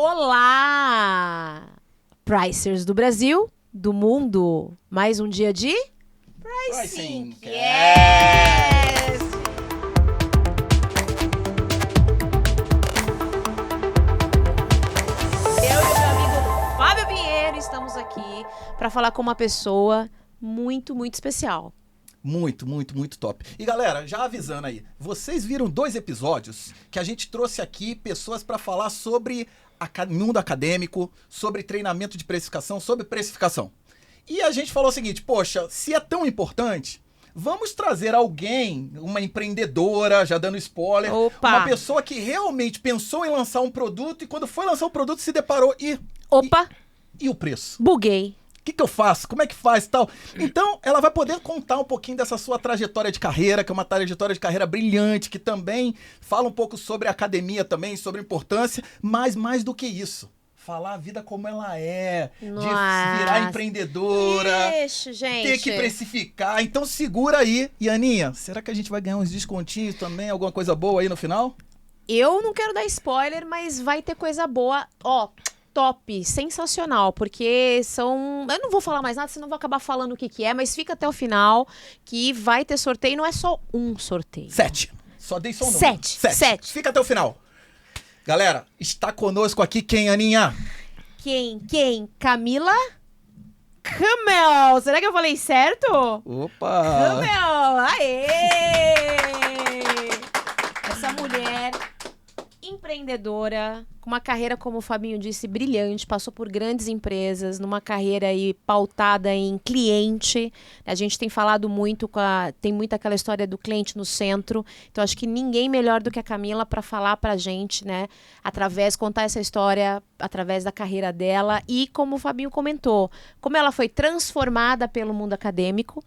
Olá, Pricers do Brasil, do mundo. Mais um dia de Pricing Cast. Eu e meu amigo Fábio Pinheiro estamos aqui para falar com uma pessoa muito especial. Muito top. E galera, já avisando aí, vocês viram 2 episódios que a gente trouxe aqui pessoas para falar sobre mundo acadêmico, sobre treinamento de precificação, sobre precificação. E a gente falou o seguinte, poxa, se é tão importante, vamos trazer alguém, uma empreendedora, já dando spoiler, uma pessoa que realmente pensou em lançar um produto e quando foi lançar o produto se deparou e o preço? Buguei. O que eu faço? Como é que faz e tal? Então, ela vai poder contar um pouquinho dessa sua trajetória de carreira, que é uma trajetória de carreira brilhante, que também fala um pouco sobre academia também, sobre importância, mas mais do que isso, falar a vida como ela é, de virar empreendedora, gente, ter que precificar. Então, segura aí. E, Aninha, será que a gente vai ganhar uns descontinhos também? Alguma coisa boa aí no final? Eu não quero dar spoiler, mas vai ter coisa boa. Top, sensacional, porque são... Eu não vou falar mais nada, senão eu vou acabar falando o que é, mas fica até o final, que vai ter sorteio, não é só um sorteio. 7. Só dei só um número. 7. Fica até o final. Galera, está conosco aqui quem, Aninha? Quem? Camila Camel. Será que eu falei certo? Opa! Camel, aê! Essa mulher... empreendedora, com uma carreira, como o Fabinho disse, brilhante, passou por grandes empresas, numa carreira aí pautada em cliente. A gente tem falado muito, tem muito aquela história do cliente no centro, então acho que ninguém melhor do que a Camila para falar pra gente, né, contar essa história através da carreira dela e, como o Fabinho comentou, como ela foi transformada pelo mundo acadêmico.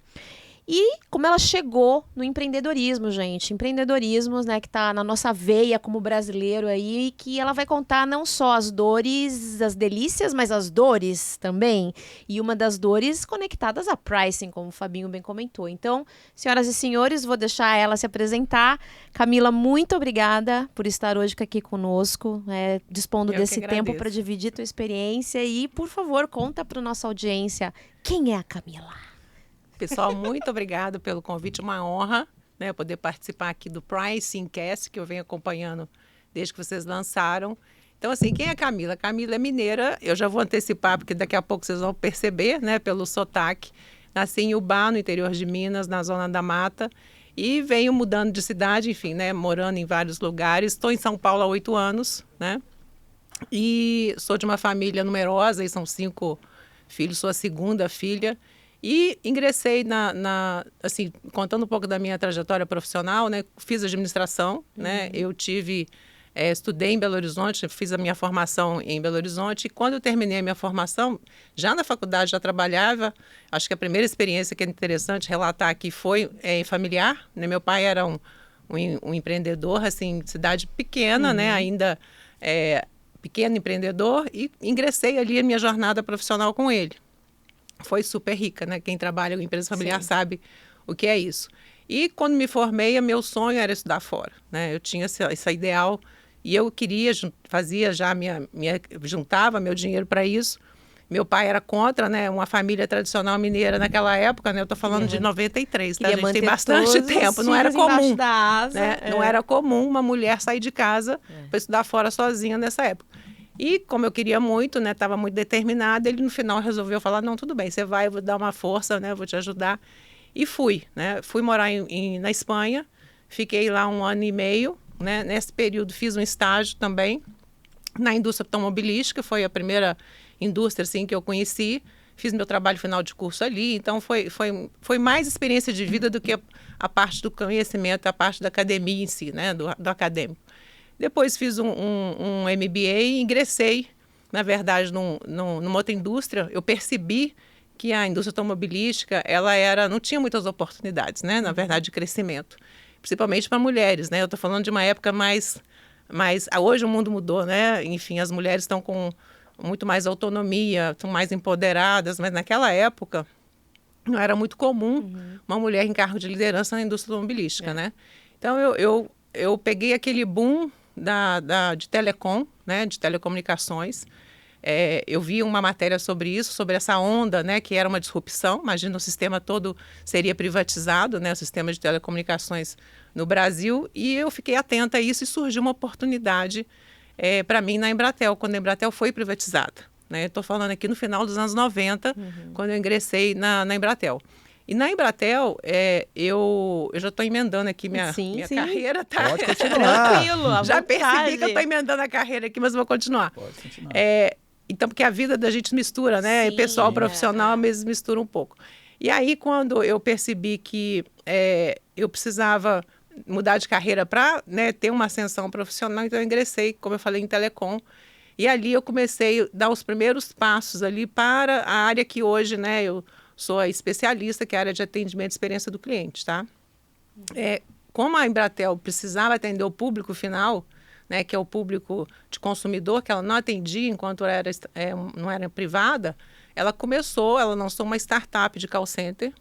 E como ela chegou no empreendedorismo, gente. Empreendedorismo, né, que tá na nossa veia como brasileiro aí, que ela vai contar não só as dores, as delícias, mas as dores também. E uma das dores conectadas a pricing, como o Fabinho bem comentou. Então, senhoras e senhores, vou deixar ela se apresentar. Camila, muito obrigada por estar hoje aqui conosco, dispondo desse tempo para dividir tua experiência. E, por favor, conta para nossa audiência quem é a Camila. Pessoal, muito obrigado pelo convite, uma honra, né, poder participar aqui do Pricing Cast, que eu venho acompanhando desde que vocês lançaram. Então, assim, quem é a Camila? A Camila é mineira, eu já vou antecipar, porque daqui a pouco vocês vão perceber, né, pelo sotaque. Nasci em Ubá, no interior de Minas, na Zona da Mata, e venho mudando de cidade, enfim, né, morando em vários lugares. Estou em São Paulo há 8 anos, né, e sou de uma família numerosa, e são 5 filhos, sou a segunda filha. E ingressei assim, contando um pouco da minha trajetória profissional, né? Fiz administração, né? Eu estudei em Belo Horizonte, fiz a minha formação em Belo Horizonte. E quando eu terminei a minha formação, já na faculdade já trabalhava. Acho que a primeira experiência que é interessante relatar aqui foi familiar, né? Meu pai era um empreendedor, assim, cidade pequena, né? Ainda pequeno empreendedor. E ingressei ali a minha jornada profissional com ele. Foi super rica, né? Quem trabalha com empresa familiar Sabe o que é isso. E quando me formei, meu sonho era estudar fora, né? Eu tinha esse ideal e eu queria, fazia já juntava meu dinheiro para isso. Meu pai era contra, né? Uma família tradicional mineira naquela época, né? Eu estou falando de 93, tá? A gente tem bastante tempo, não era comum, né? Não era comum uma mulher sair de casa para estudar fora sozinha nessa época. E como eu queria muito, né, estava muito determinada, ele no final resolveu falar, não, tudo bem, você vai, eu vou dar uma força, né, vou te ajudar. E fui, né, fui morar na Espanha, fiquei lá 1 ano e meio, né, nesse período fiz um estágio também na indústria automobilística, foi a primeira indústria, assim, que eu conheci, fiz meu trabalho final de curso ali, então foi mais experiência de vida do que a parte do conhecimento, a parte da academia em si, né, do acadêmico. Depois fiz um MBA e ingressei, na verdade, numa outra indústria. Eu percebi que a indústria automobilística não tinha muitas oportunidades, né? Na verdade, de crescimento, principalmente para mulheres, né? Eu estou falando de uma época mais... Hoje o mundo mudou, né? Enfim, as mulheres estão com muito mais autonomia, estão mais empoderadas, mas naquela época não era muito comum uma mulher em cargo de liderança na indústria automobilística, né? Então, eu peguei aquele boom de telecom, né, de telecomunicações. Eu vi uma matéria sobre isso, sobre essa onda, né, que era uma disrupção. Imagina, o sistema todo seria privatizado, né, o sistema de telecomunicações no Brasil, e eu fiquei atenta a isso e surgiu uma oportunidade para mim na Embratel, quando a Embratel foi privatizada. Estou falando aqui no final dos anos 90, quando eu ingressei na Embratel. E na Embratel, eu já estou emendando aqui minha carreira, tá? Pode continuar. Tranquilo, Já percebi que eu estou emendando a carreira aqui, mas vou continuar. Pode continuar. Então, porque a vida da gente mistura, né? Sim, pessoal e profissional, mesmo mistura um pouco. E aí, quando eu percebi que eu precisava mudar de carreira para, né, ter uma ascensão profissional, então eu ingressei, como eu falei, em telecom. E ali eu comecei a dar os primeiros passos ali para a área que hoje, né, eu sou a especialista, que é a área de atendimento e experiência do cliente, tá? Como a Embratel precisava atender o público final, né, que é o público de consumidor, que ela não atendia enquanto não era privada, ela lançou uma startup de call center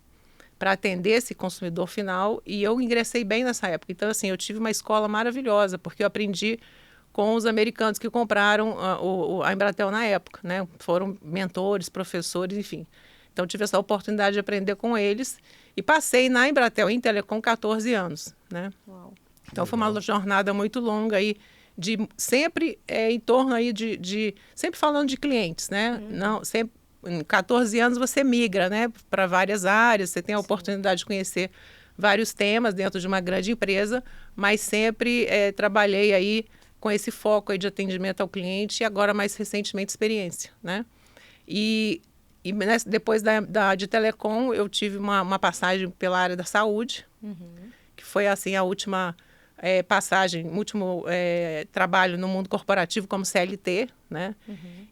para atender esse consumidor final, e eu ingressei bem nessa época. Então, assim, eu tive uma escola maravilhosa, porque eu aprendi com os americanos que compraram a Embratel na época, né? Foram mentores, professores, enfim. Então, tive essa oportunidade de aprender com eles e passei na Embratel, em telecom, 14 anos, né? Uau. Então, foi uma jornada muito longa aí, sempre em torno aí sempre falando de clientes, né? Não, sempre, em 14 anos você migra, né, para várias áreas, você tem a oportunidade de conhecer vários temas dentro de uma grande empresa, mas sempre trabalhei aí com esse foco aí de atendimento ao cliente e agora mais recentemente experiência, né? E depois de telecom eu tive uma passagem pela área da saúde, que foi assim a última passagem, último trabalho no mundo corporativo como CLT, né?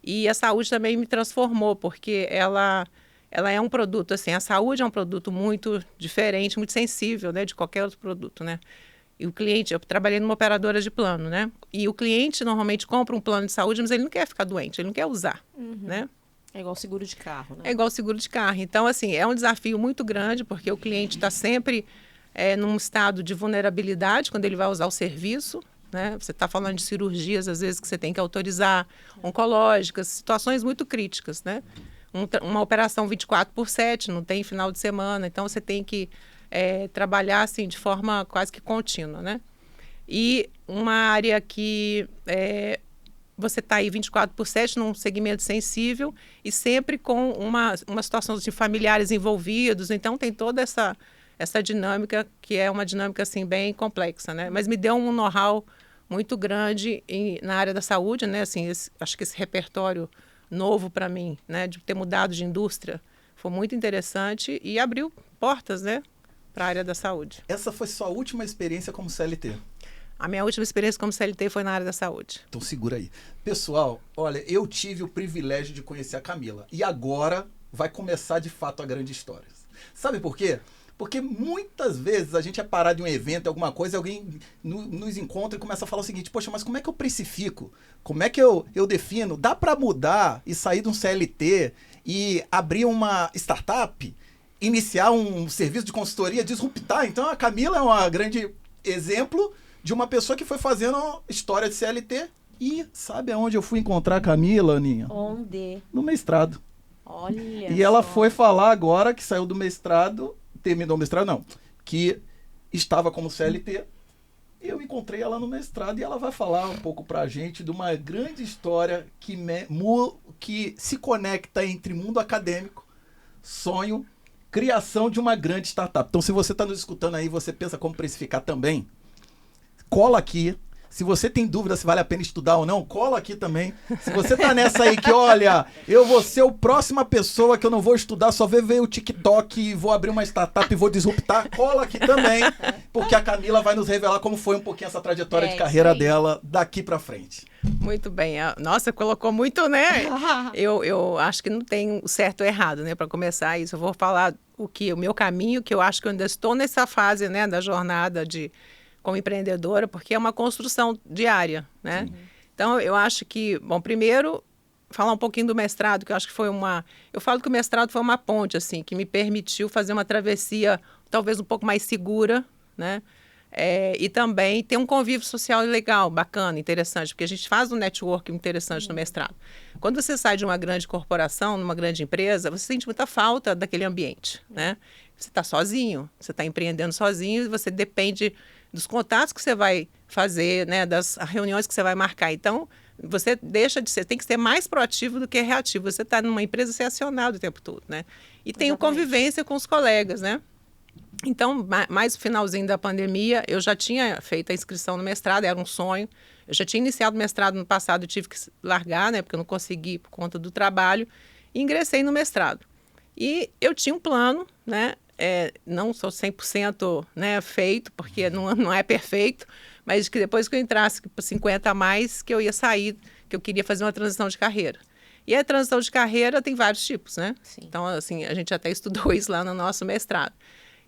E a saúde também me transformou, porque ela é um produto, assim, a saúde é um produto muito diferente, muito sensível, né, de qualquer outro produto, né? E o cliente, eu trabalhei numa operadora de plano, né? E o cliente normalmente compra um plano de saúde, mas ele não quer ficar doente, ele não quer usar, né? É igual seguro de carro, né? É igual seguro de carro. Então, assim, é um desafio muito grande, porque o cliente está sempre num estado de vulnerabilidade quando ele vai usar o serviço, né? Você está falando de cirurgias, às vezes, que você tem que autorizar, oncológicas, situações muito críticas, né? Uma operação 24/7, não tem final de semana, então você tem que trabalhar assim, de forma quase que contínua, né? E uma área que você está aí 24/7 num segmento sensível e sempre com uma situação de familiares envolvidos, então tem toda essa dinâmica, que é uma dinâmica assim, bem complexa, né? Mas me deu um know-how muito grande na área da saúde, né? Assim, acho que esse repertório novo para mim, né? De ter mudado de indústria, foi muito interessante e abriu portas, né? Para a área da saúde. Essa foi sua última experiência como CLT? A minha última experiência como CLT foi na área da saúde. Então segura aí. Pessoal, olha, eu tive o privilégio de conhecer a Camila. E agora vai começar de fato a grande história. Sabe por quê? Porque muitas vezes a gente é parado em um evento, alguma coisa, alguém nos encontra e começa a falar o seguinte: poxa, mas como é que eu precifico? Como é que eu defino? Dá para mudar e sair de um CLT e abrir uma startup? Iniciar um serviço de consultoria, disruptar? Então a Camila é um grande exemplo de uma pessoa que foi fazendo história de CLT. E sabe aonde eu fui encontrar a Camila, Aninha? Onde? No mestrado. Olha E ela só. foi falar agora que saiu do mestrado, terminou o mestrado, não, que estava como CLT. Eu encontrei ela no mestrado e ela vai falar um pouco pra gente de uma grande história que se conecta entre mundo acadêmico, sonho, criação de uma grande startup. Então, se você está nos escutando aí, você pensa como precificar também, cola aqui. Se você tem dúvida se vale a pena estudar ou não, cola aqui também. Se você tá nessa aí que, olha, eu vou ser a próxima pessoa que eu não vou estudar, só ver o TikTok e vou abrir uma startup e vou disruptar, cola aqui também, porque a Camila vai nos revelar como foi um pouquinho essa trajetória de carreira dela daqui pra frente. Muito bem. Nossa, colocou muito, né? Eu acho que não tem o certo ou errado, né? Para começar isso, eu vou falar o meu caminho, que eu acho que eu ainda estou nessa fase, né, da jornada como empreendedora, porque é uma construção diária, né? Sim. Então, eu acho que, bom, primeiro, falar um pouquinho do mestrado, que eu acho que foi eu falo que o mestrado foi uma ponte, assim, que me permitiu fazer uma travessia talvez um pouco mais segura, né? E também ter um convívio social legal, bacana, interessante, porque a gente faz um network interessante no mestrado. Quando você sai de uma grande corporação, numa grande empresa, você sente muita falta daquele ambiente, né? Você está sozinho, você está empreendendo sozinho e você depende dos contatos que você vai fazer, né? Das reuniões que você vai marcar. Então, você deixa de ser, tem que ser mais proativo do que reativo. Você está numa empresa, você é acionado o tempo todo, né? E tem convivência com os colegas, né? Então, mais no finalzinho da pandemia, eu já tinha feito a inscrição no mestrado, era um sonho. Eu já tinha iniciado o mestrado no passado, eu tive que largar, né, porque eu não consegui por conta do trabalho, e ingressei no mestrado. E eu tinha um plano, né, não sou 100%, né, feito, porque não é perfeito, mas que depois que eu entrasse para 50 a mais, que eu ia sair, que eu queria fazer uma transição de carreira. E a transição de carreira tem vários tipos, né? Sim. Então, assim, a gente até estudou isso lá no nosso mestrado.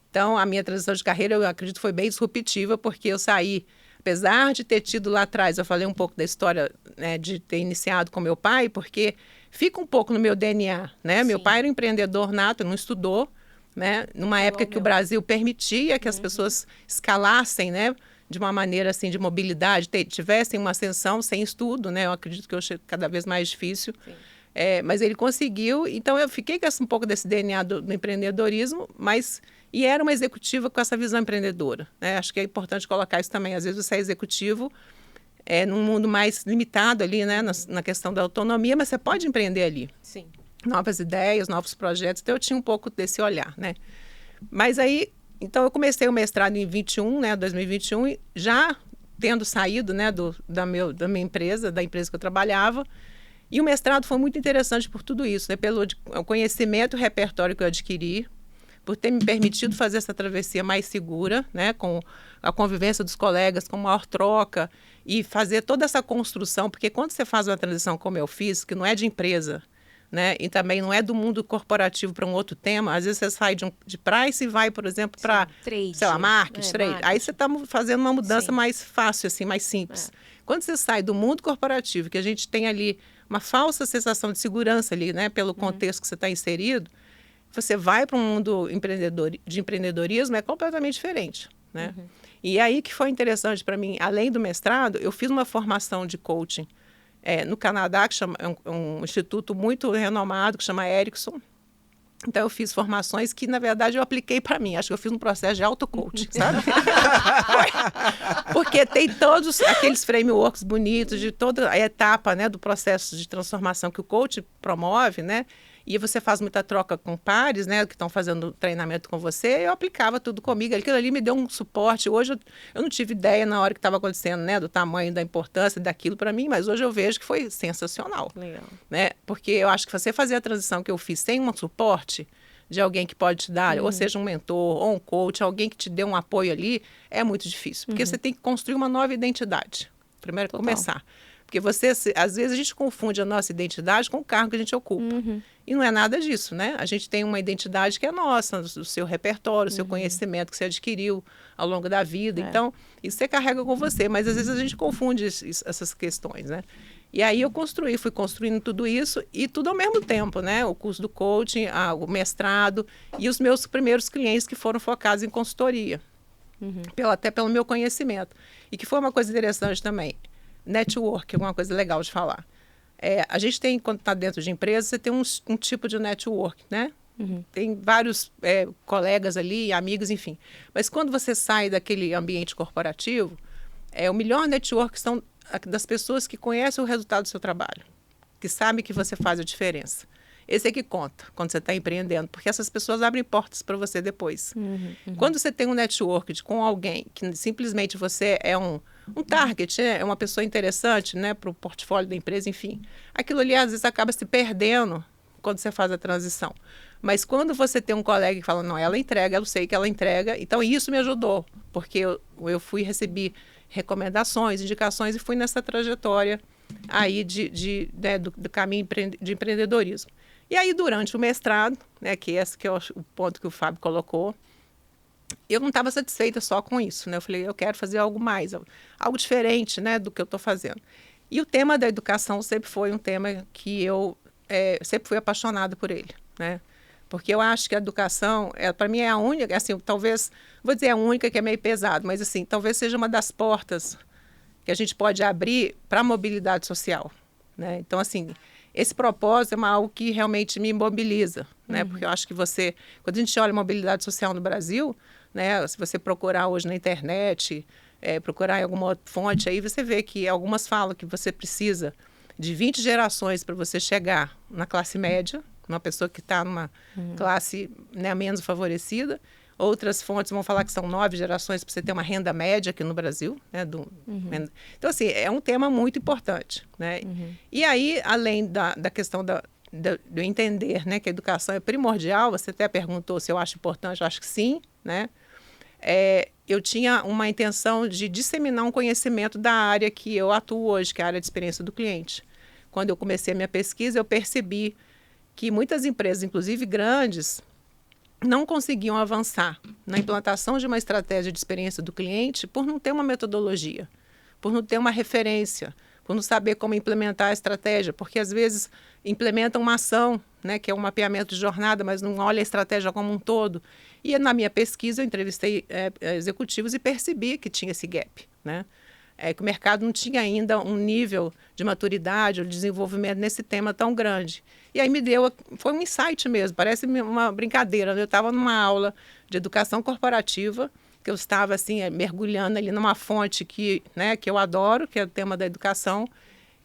Então, a minha transição de carreira, eu acredito, foi bem disruptiva, porque eu saí, apesar de ter tido lá atrás, eu falei um pouco da história, né, de ter iniciado com meu pai, porque fica um pouco no meu DNA, né? Sim. Meu pai era um empreendedor nato, não estudou, né? Numa época que o Brasil permitia que as pessoas escalassem, né? De uma maneira, assim, de mobilidade, tivessem uma ascensão sem estudo, né? Eu acredito que hoje é cada vez mais difícil. Mas ele conseguiu, então eu fiquei com um pouco desse DNA do empreendedorismo, e era uma executiva com essa visão empreendedora, né? Acho que é importante colocar isso também. Às vezes você é executivo num mundo mais limitado ali, né? Na questão da autonomia, mas você pode empreender ali. Sim. Novas ideias, novos projetos. Então eu tinha um pouco desse olhar, né? Mas aí, então eu comecei o mestrado em 2021, e já tendo saído, né, da minha empresa, da empresa que eu trabalhava. E o mestrado foi muito interessante por tudo isso, né? Pelo conhecimento e repertório que eu adquiri, por ter me permitido fazer essa travessia mais segura, né? Com a convivência dos colegas, com maior troca, e fazer toda essa construção, porque quando você faz uma transição como eu fiz, que não é de empresa, né? E também não é do mundo corporativo para um outro tema, às vezes você sai de price e vai, por exemplo, para, sei lá, marketing, trade. Aí você está fazendo uma mudança mais fácil, assim, mais simples. Quando você sai do mundo corporativo, que a gente tem ali uma falsa sensação de segurança ali, né? Pelo contexto que você está inserido, você vai para um mundo de empreendedorismo, é completamente diferente, né? E aí que foi interessante para mim, além do mestrado, eu fiz uma formação de coaching no Canadá, que chama, um instituto muito renomado, que chama Erickson. Então, eu fiz formações que, na verdade, eu apliquei para mim. Acho que eu fiz um processo de auto-coaching, sabe? Porque tem todos aqueles frameworks bonitos de toda a etapa, né, do processo de transformação que o coach promove, né? E você faz muita troca com pares, né, que estão fazendo treinamento com você. Eu aplicava tudo comigo. Aquilo ali me deu um suporte. Hoje eu não tive ideia na hora que estava acontecendo, né, do tamanho, da importância daquilo para mim, mas hoje eu vejo que foi sensacional. Legal. Né? Porque eu acho que você fazer a transição que eu fiz sem um suporte de alguém que pode te dar, ou seja, um mentor, ou um coach, alguém que te dê um apoio ali, é muito difícil. Porque você tem que construir uma nova identidade. Primeiro, começar. Porque às vezes a gente confunde a nossa identidade com o cargo que a gente ocupa. E não é nada disso, né? A gente tem uma identidade que é nossa, o seu repertório, o seu conhecimento que você adquiriu ao longo da vida. Então, isso você carrega com você. Mas às vezes a gente confunde essas questões, né? E aí eu fui construindo tudo isso e tudo ao mesmo tempo, né? O curso do coaching, o mestrado e os meus primeiros clientes que foram focados em consultoria. Até pelo meu conhecimento. E que foi uma coisa interessante também. Network, uma coisa legal de falar. A gente tem, quando está dentro de empresa, você tem um tipo de network, né? Tem vários colegas ali, amigos, enfim. Mas quando você sai daquele ambiente corporativo, o melhor network são das pessoas que conhecem o resultado do seu trabalho, que sabem que você faz a diferença. Esse é que conta quando você está empreendendo, porque essas pessoas abrem portas para você depois. Quando você tem um network com alguém que simplesmente você é um target, né? É uma pessoa interessante, né, para o portfólio da empresa, enfim. Aquilo ali, às vezes, acaba se perdendo quando você faz a transição. Mas quando você tem um colega que fala, não, ela entrega, eu sei que ela entrega. Então, isso me ajudou, porque eu recebi recomendações, indicações e fui nessa trajetória aí né, do caminho de empreendedorismo. E aí, durante o mestrado, né, que esse que é o ponto que o Fábio colocou, eu não estava satisfeita só com isso, né? Eu falei, eu quero fazer algo mais, algo diferente, né, do que eu estou fazendo. E o tema da educação sempre foi um tema que eu sempre fui apaixonada por ele, né? Porque eu acho que a educação, para mim, é a única, assim, talvez, vou dizer a única que é meio pesado, mas assim, talvez seja uma das portas que a gente pode abrir para a mobilidade social, né? Então, assim, esse propósito é algo que realmente me mobiliza, né? Porque eu acho que quando a gente olha mobilidade social no Brasil, né, se você procurar hoje na internet, procurar em alguma outra fonte, aí você vê que algumas falam que você precisa de 20 gerações para você chegar na classe média, uma pessoa que está numa classe, né, menos favorecida. Outras fontes vão falar que são 9 gerações para você ter uma renda média aqui no Brasil. Né, Então, assim, é um tema muito importante. Né? E aí, além da questão do entender, né, que a educação é primordial, você até perguntou se eu acho importante, eu acho que sim. Né? Eu tinha uma intenção de disseminar um conhecimento da área que eu atuo hoje, que é a área de experiência do cliente. Quando eu comecei a minha pesquisa, eu percebi que muitas empresas, inclusive grandes, não conseguiam avançar na implantação de uma estratégia de experiência do cliente por não ter uma metodologia, por não ter uma referência, por não saber como implementar a estratégia, porque às vezes implementam uma ação, né, que é um mapeamento de jornada, mas não olha a estratégia como um todo. E na minha pesquisa eu entrevistei executivos e percebi que tinha esse gap, né? Que o mercado não tinha ainda um nível de maturidade ou de desenvolvimento nesse tema tão grande. E aí foi um insight mesmo, parece uma brincadeira. Eu estava numa aula de educação corporativa, que eu estava assim, mergulhando ali numa fonte que eu adoro, que é o tema da educação,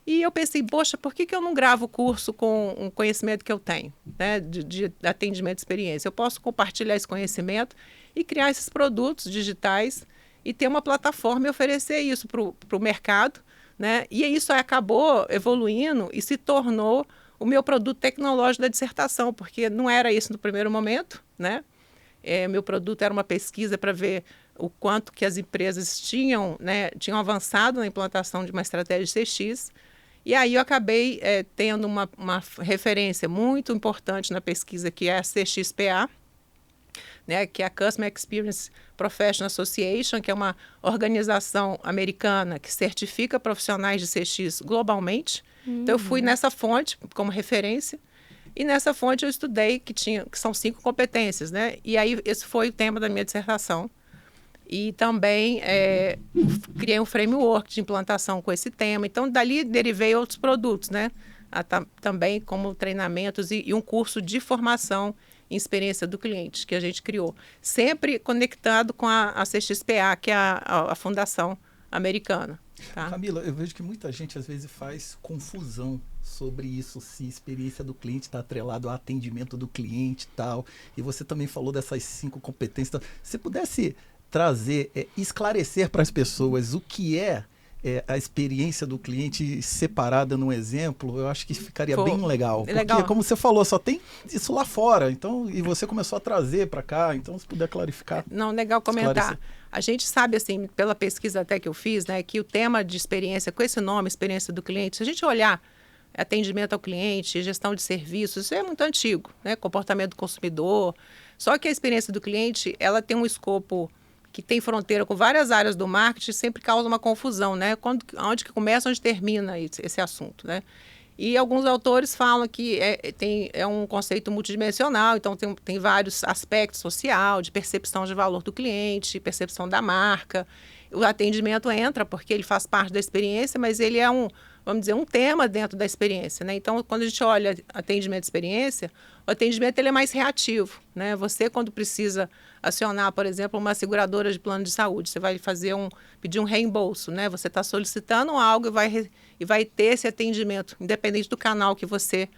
e eu pensei, poxa, por que eu não gravo curso com um conhecimento que eu tenho, né, de atendimento de experiência? Eu posso compartilhar esse conhecimento e criar esses produtos digitais e ter uma plataforma e oferecer isso para o mercado, né? E isso acabou evoluindo e se tornou o meu produto tecnológico da dissertação, porque não era isso no primeiro momento, né? Meu produto era uma pesquisa para ver o quanto que as empresas tinham avançado na implantação de uma estratégia de CX. E aí eu acabei tendo uma referência muito importante na pesquisa, que é a CXPA, né, que é a Customer Experience Professional Association, que é uma organização americana que certifica profissionais de CX globalmente. Então, eu fui nessa fonte como referência, e nessa fonte eu estudei que são 5 competências, né? E aí esse foi o tema da minha dissertação. E também criei um framework de implantação com esse tema. Então, dali derivei outros produtos, né? Também como treinamentos e um curso de formação em experiência do cliente que a gente criou. Sempre conectado com a CXPA, que é a fundação americana. Tá? Camila, eu vejo que muita gente às vezes faz confusão sobre isso, se experiência do cliente está atrelado ao atendimento do cliente e tal. E você também falou dessas 5 competências. Se pudesse trazer, esclarecer para as pessoas o que é a experiência do cliente separada num exemplo, eu acho que ficaria bem legal. Porque, como você falou, só tem isso lá fora. Então, e você começou a trazer para cá. Então, se puder clarificar. Não, legal comentar. A gente sabe, assim, pela pesquisa até que eu fiz, né, que o tema de experiência, com esse nome, experiência do cliente, se a gente olhar atendimento ao cliente, gestão de serviços, isso é muito antigo, né? Comportamento do consumidor. Só que a experiência do cliente, ela tem um escopo que tem fronteira com várias áreas do marketing, sempre causa uma confusão, né? Onde que começa, onde termina esse assunto, né? E alguns autores falam que é um conceito multidimensional, então tem vários aspectos social, de percepção de valor do cliente, percepção da marca. O atendimento entra porque ele faz parte da experiência, mas ele é vamos dizer, um tema dentro da experiência, né? Então, quando a gente olha atendimento de experiência, o atendimento ele é mais reativo, né? Você, quando precisa acionar, por exemplo, uma seguradora de plano de saúde, você vai pedir um reembolso, né? Você está solicitando algo e vai ter esse atendimento, independente do canal que você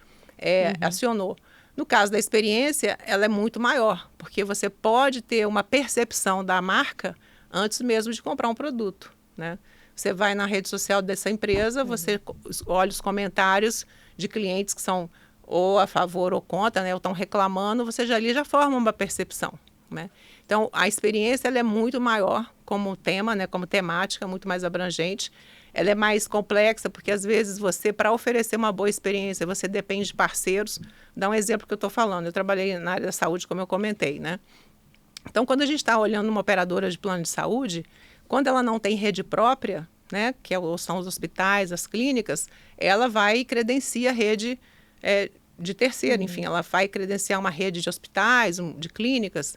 acionou. No caso da experiência, ela é muito maior, porque você pode ter uma percepção da marca antes mesmo de comprar um produto, né? Você vai na rede social dessa empresa, você olha os comentários de clientes que são ou a favor ou contra, né, ou estão reclamando, você já forma uma percepção, né? Então, a experiência ela é muito maior como tema, né, como temática, muito mais abrangente. Ela é mais complexa, porque às vezes você, para oferecer uma boa experiência, você depende de parceiros. Dá um exemplo que eu estou falando. Eu trabalhei na área da saúde, como eu comentei, né? Então, quando a gente está olhando uma operadora de plano de saúde, quando ela não tem rede própria, né, são os hospitais, as clínicas, ela vai e credencia a rede de terceiro, enfim, ela vai credenciar uma rede de hospitais, de clínicas.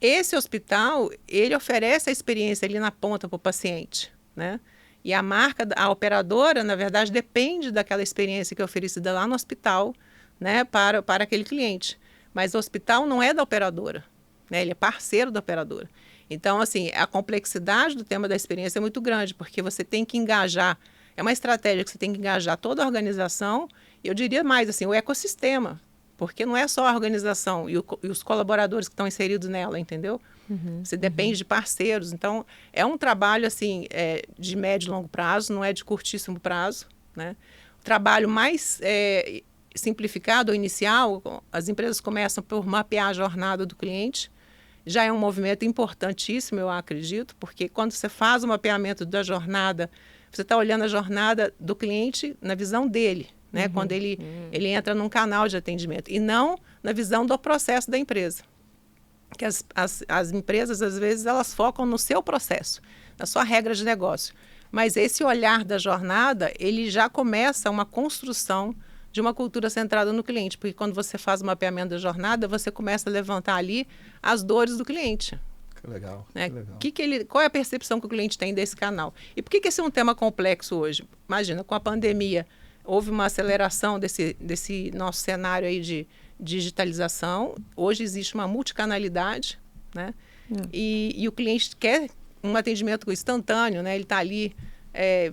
Esse hospital, ele oferece a experiência ali na ponta para o paciente, né? E a marca, a operadora, na verdade, depende daquela experiência que é oferecida lá no hospital, né, para aquele cliente. Mas o hospital não é da operadora, né? Ele é parceiro da operadora. Então, assim, a complexidade do tema da experiência é muito grande, porque você tem que engajar, é uma estratégia que você tem que engajar toda a organização, e eu diria mais, assim, o ecossistema, porque não é só a organização e os colaboradores que estão inseridos nela, entendeu? Você depende de parceiros. Então, é um trabalho, assim, de médio e longo prazo, não é de curtíssimo prazo, né? O trabalho mais simplificado ou inicial, as empresas começam por mapear a jornada do cliente. Já é um movimento importantíssimo, eu acredito, porque quando você faz o mapeamento da jornada, você está olhando a jornada do cliente na visão dele, né? Quando ele entra num canal de atendimento, e não na visão do processo da empresa. Que as empresas, às vezes, elas focam no seu processo, na sua regra de negócio. Mas esse olhar da jornada, ele já começa uma construção de uma cultura centrada no cliente, porque quando você faz o mapeamento da jornada, você começa a levantar ali as dores do cliente. Que legal. Né? Que legal. Qual é a percepção que o cliente tem desse canal? E por que esse é um tema complexo hoje? Imagina, com a pandemia, houve uma aceleração desse nosso cenário aí de digitalização. Hoje existe uma multicanalidade, né? E o cliente quer um atendimento instantâneo, né? Ele está ali,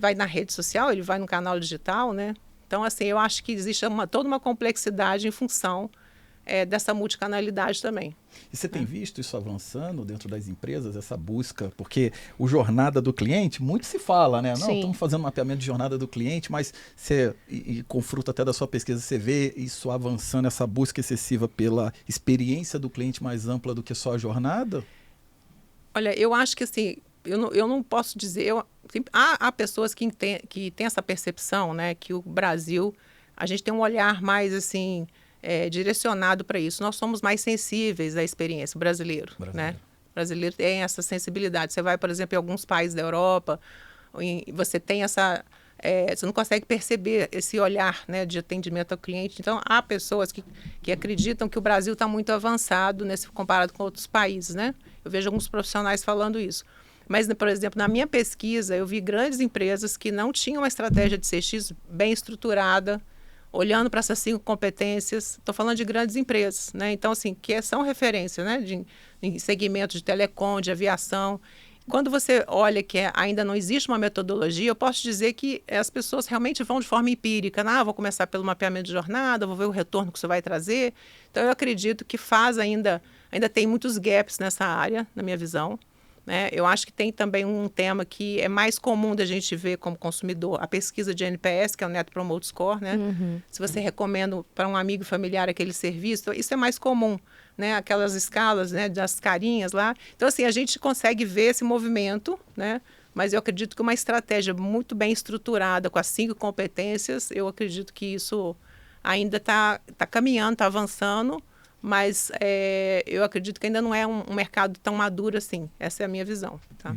vai na rede social, ele vai no canal digital, né? Então, assim, eu acho que existe toda uma complexidade em função dessa multicanalidade também. E você tem visto isso avançando dentro das empresas, essa busca? Porque o jornada do cliente, muito se fala, né? Não, Sim. estamos fazendo mapeamento de jornada do cliente, mas você, e com fruto até da sua pesquisa, você vê isso avançando, essa busca excessiva pela experiência do cliente mais ampla do que só a jornada? Olha, eu acho que assim, eu não posso dizer... há pessoas que têm essa percepção, né? Que o Brasil, a gente tem um olhar mais assim... direcionado para isso. Nós somos mais sensíveis à experiência, o brasileiro. Né? O brasileiro tem essa sensibilidade. Você vai, por exemplo, em alguns países da Europa, você tem essa... você não consegue perceber esse olhar, né, de atendimento ao cliente. Então, há pessoas que acreditam que o Brasil está muito avançado comparado com outros países. Né? Eu vejo alguns profissionais falando isso. Mas, por exemplo, na minha pesquisa, eu vi grandes empresas que não tinham uma estratégia de CX bem estruturada, olhando para essas 5 competências. Estou falando de grandes empresas, né? Então, assim, que são referência, né? Em segmentos de telecom, de aviação. Quando você olha que ainda não existe uma metodologia, eu posso dizer que as pessoas realmente vão de forma empírica. Vou começar pelo mapeamento de jornada, vou ver o retorno que isso vai trazer. Então, eu acredito que ainda tem muitos gaps nessa área, na minha visão. Né? Eu acho que tem também um tema que é mais comum da gente ver como consumidor, a pesquisa de NPS, que é o Net Promote Score. Né? Se você recomenda para um amigo familiar aquele serviço, isso é mais comum, né? Aquelas escalas, né, das carinhas lá. Então, assim, a gente consegue ver esse movimento, né? Mas eu acredito que uma estratégia muito bem estruturada, com as 5 competências, eu acredito que isso ainda está caminhando, está avançando, mas eu acredito que ainda não é um mercado tão maduro assim. Essa é a minha visão. Tá?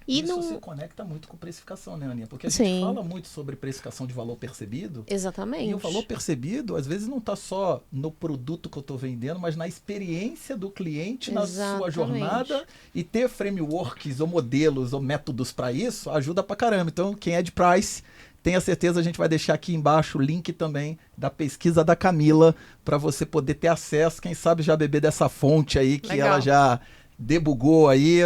Isso se conecta muito com precificação, né, Aninha? Porque a gente fala muito sobre precificação de valor percebido. Exatamente. E o valor percebido, às vezes, não está só no produto que eu estou vendendo, mas na experiência do cliente, na sua jornada. E ter frameworks ou modelos ou métodos para isso ajuda pra caramba. Então, quem é de Price... Tenha certeza, a gente vai deixar aqui embaixo o link também da pesquisa da Camila para você poder ter acesso, quem sabe já beber dessa fonte aí que ela já debugou aí,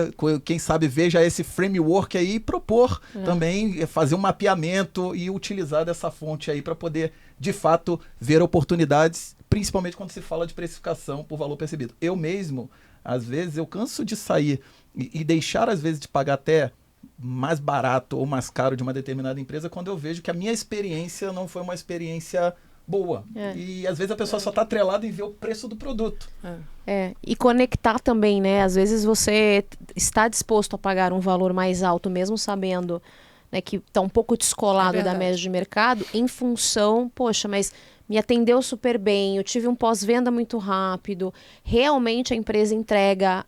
quem sabe veja esse framework aí e propor também, fazer um mapeamento e utilizar dessa fonte aí para poder, de fato, ver oportunidades, principalmente quando se fala de precificação por valor percebido. Eu mesmo, às vezes, eu canso de sair e deixar, às vezes, de pagar até mais barato ou mais caro de uma determinada empresa quando eu vejo que a minha experiência não foi uma experiência boa. E às vezes a pessoa só está atrelada em ver o preço do produto. E conectar também, né? Às vezes você está disposto a pagar um valor mais alto, mesmo sabendo, né, que está um pouco descolado da média de mercado, em função, poxa, mas me atendeu super bem, eu tive um pós-venda muito rápido, realmente a empresa entrega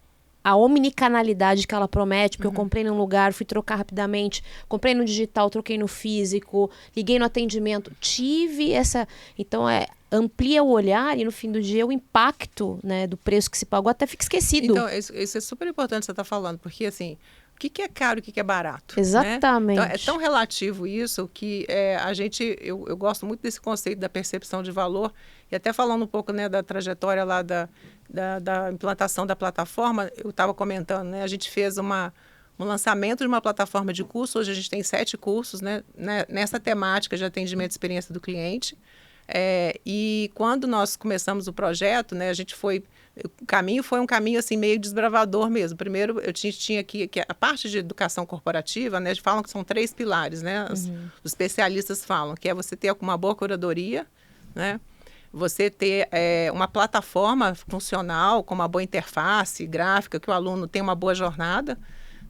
a omnicanalidade que ela promete, porque eu comprei num lugar, fui trocar rapidamente, comprei no digital, troquei no físico, liguei no atendimento, tive essa... Então, amplia o olhar e no fim do dia o impacto, né, do preço que se pagou até fica esquecido. Então, isso é super importante você estar falando, porque assim, o que é caro e o que é barato? Exatamente. Né? Então, é tão relativo isso que eu gosto muito desse conceito da percepção de valor, e até falando um pouco, né, da trajetória lá da implantação da plataforma, eu estava comentando, né, a gente fez um lançamento de uma plataforma de curso, hoje a gente tem 7 cursos, né, nessa temática de atendimento e experiência do cliente. E quando nós começamos o projeto, né, o caminho foi um caminho assim meio desbravador mesmo. Primeiro, eu tinha que a parte de educação corporativa, né, falam que são 3 pilares, né, os especialistas falam, que é você ter uma boa curadoria, né, você ter uma plataforma funcional com uma boa interface gráfica, que o aluno tenha uma boa jornada.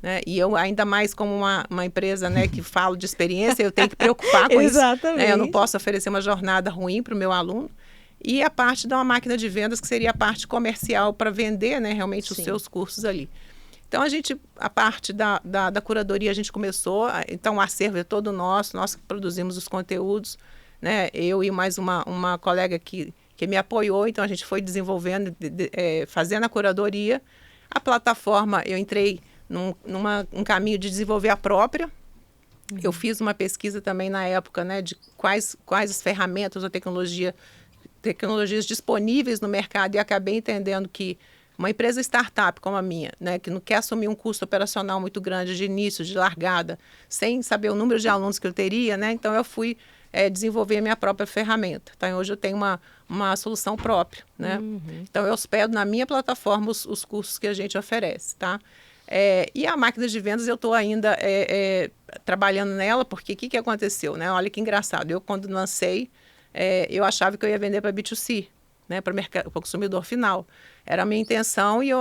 Né? E eu, ainda mais como uma empresa, né, que falo de experiência, eu tenho que preocupar com isso. Né? Eu não posso oferecer uma jornada ruim para o meu aluno. E a parte da máquina de vendas, que seria a parte comercial para vender, né, realmente os seus cursos ali. Então, a parte da curadoria, a gente começou. Então, o acervo é todo nosso, nós que produzimos os conteúdos. Né? Eu e mais uma colega que me apoiou. Então, a gente foi desenvolvendo, fazendo a curadoria. A plataforma, eu entrei num caminho de desenvolver a própria. Eu fiz uma pesquisa também na época, né, de quais as ferramentas ou tecnologias disponíveis no mercado, e acabei entendendo que uma empresa startup como a minha, né, que não quer assumir um custo operacional muito grande de início, de largada, sem saber o número de alunos que eu teria, né, então eu fui desenvolver a minha própria ferramenta. Então, hoje eu tenho uma solução própria. Né? Então, eu hospedo na minha plataforma os cursos que a gente oferece. Tá? E a máquina de vendas, eu estou ainda trabalhando nela, porque o que aconteceu? Né? Olha que engraçado. Eu, quando lancei, eu achava que eu ia vender para B2C, né? Para o consumidor final. Era a minha intenção e eu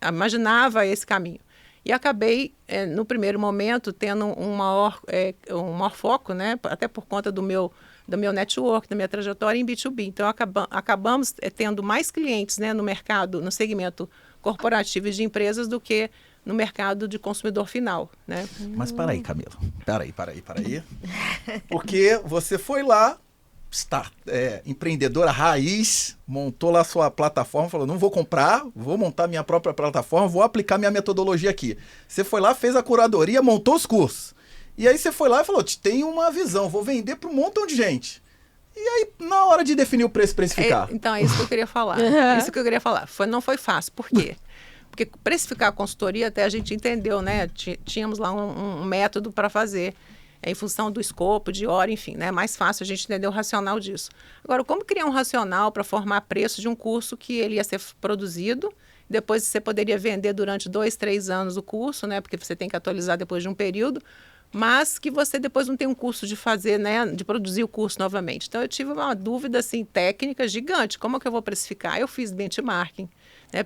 imaginava esse caminho. E acabei, no primeiro momento, tendo um maior foco, né? Até por conta do meu network, da minha trajetória em B2B. Então, acabamos tendo mais clientes, né, no mercado, no segmento corporativo e de empresas do que no mercado de consumidor final. Né? Mas para aí, Camila. Para aí. Porque você foi lá, empreendedora raiz, montou lá sua plataforma, falou, não vou comprar, vou montar minha própria plataforma, vou aplicar minha metodologia aqui. Você foi lá, fez a curadoria, montou os cursos. E aí você foi lá e falou, tem uma visão, vou vender para um montão de gente. E aí, na hora de definir o preço, precificar? Então, é isso que eu queria falar. Não foi fácil. Por quê? Porque precificar a consultoria, até a gente entendeu, né? Tínhamos lá um método para fazer. Em função do escopo, de hora, enfim, né? É mais fácil a gente entender o racional disso. Agora, como criar um racional para formar preço de um curso que ele ia ser produzido, depois você poderia vender durante 2, 3 anos o curso, né? Porque você tem que atualizar depois de um período, mas que você depois não tem um curso de fazer, né? De produzir o curso novamente. Então, eu tive uma dúvida, assim, técnica gigante. Como é que eu vou precificar? Eu fiz benchmarking. Né?